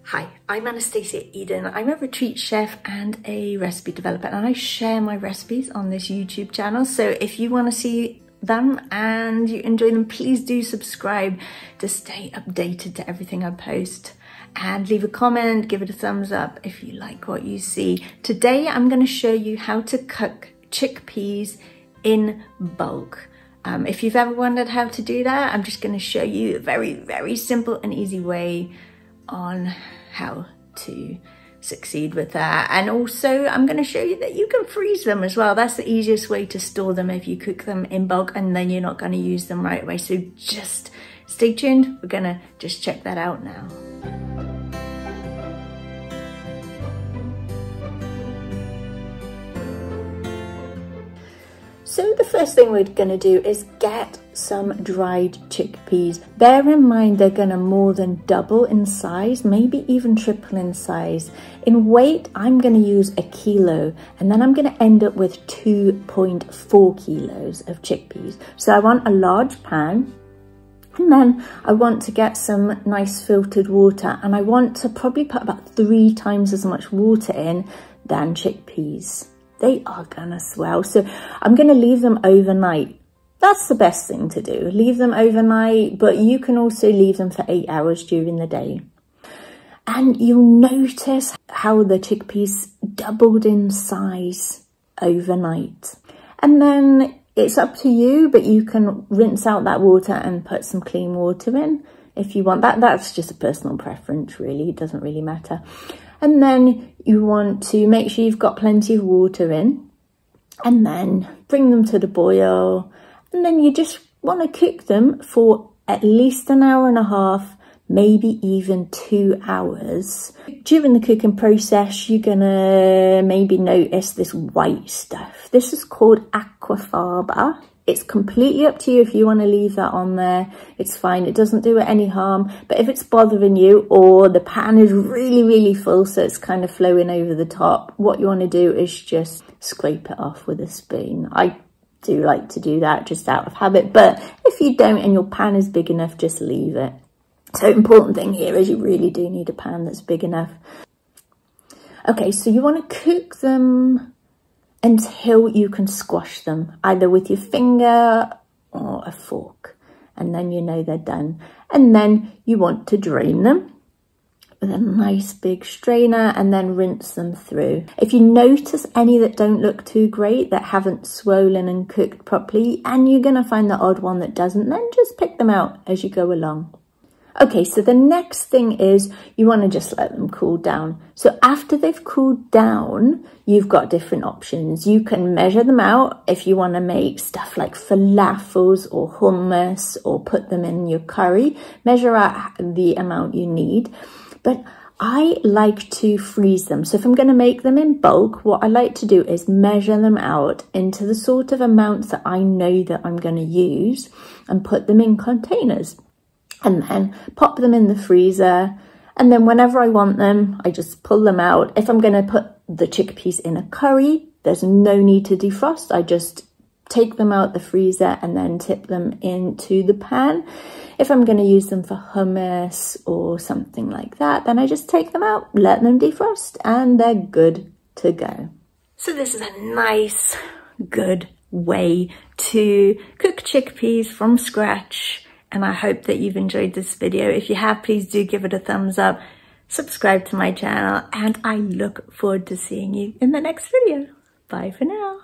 Hi, I'm Anastasia Eden. I'm a retreat chef and a recipe developer, and I share my recipes on this YouTube channel. So if you want to see them and you enjoy them, please do subscribe to stay updated to everything I post. And leave a comment, give it a thumbs up if you like what you see. Today I'm going to show you how to cook chickpeas in bulk. If you've ever wondered how to do that, I'm just going to show you a very simple and easy way on how to succeed with that. And also I'm going to show you that you can freeze them as well. That's the easiest way to store them if you cook them in bulk and then you're not going to use them right away. So just stay tuned. We're going to just check that out now. So the first thing we're going to do is get some dried chickpeas. Bear in mind they're going to more than double in size, maybe even triple in size. In weight, I'm going to use 1 kilo, and then I'm going to end up with 2.4 kilos of chickpeas. So I want a large pan, and then I want to get some nice filtered water, and I want to probably put about 3 times as much water in than chickpeas. They are gonna swell. So I'm gonna leave them overnight. That's the best thing to do. Leave them overnight, but you can also leave them for 8 hours during the day. And you'll notice how the chickpeas doubled in size overnight. And then it's up to you, but you can rinse out that water and put some clean water in if you want. That's just a personal preference, really. It doesn't really matter. And then you want to make sure you've got plenty of water in, and then bring them to the boil. And then you just want to cook them for at least 1.5 hours, maybe even 2 hours. During the cooking process, you're gonna maybe notice this white stuff. This is called aquafaba. It's completely up to you if you want to leave that on there. It's fine. It doesn't do it any harm. But if it's bothering you, or the pan is really full, so it's kind of flowing over the top, what you want to do is just scrape it off with a spoon. I do like to do that just out of habit. But if you don't and your pan is big enough, just leave it. So important thing here is you really do need a pan that's big enough. Okay, so you want to cook them until you can squash them, either with your finger or a fork. And then you know they're done. And then you want to drain them with a nice big strainer and then rinse them through. If you notice any that don't look too great, that haven't swollen and cooked properly, and you're going to find the odd one that doesn't, then just pick them out as you go along. Okay, so the next thing is you want to just let them cool down. So after they've cooled down, you've got different options. You can measure them out if you want to make stuff like falafels or hummus, or put them in your curry. Measure out the amount you need. But I like to freeze them. So if I'm going to make them in bulk, what I like to do is measure them out into the sort of amounts that I know that I'm going to use, and put them in containers. And then pop them in the freezer. And then whenever I want them, I just pull them out. If I'm going to put the chickpeas in a curry, there's no need to defrost. I just take them out the freezer and then tip them into the pan. If I'm going to use them for hummus or something like that, then I just take them out, let them defrost, and they're good to go. So this is a nice, good way to cook chickpeas from scratch. And I hope that you've enjoyed this video. If you have, please do give it a thumbs up, subscribe to my channel, and I look forward to seeing you in the next video. Bye for now.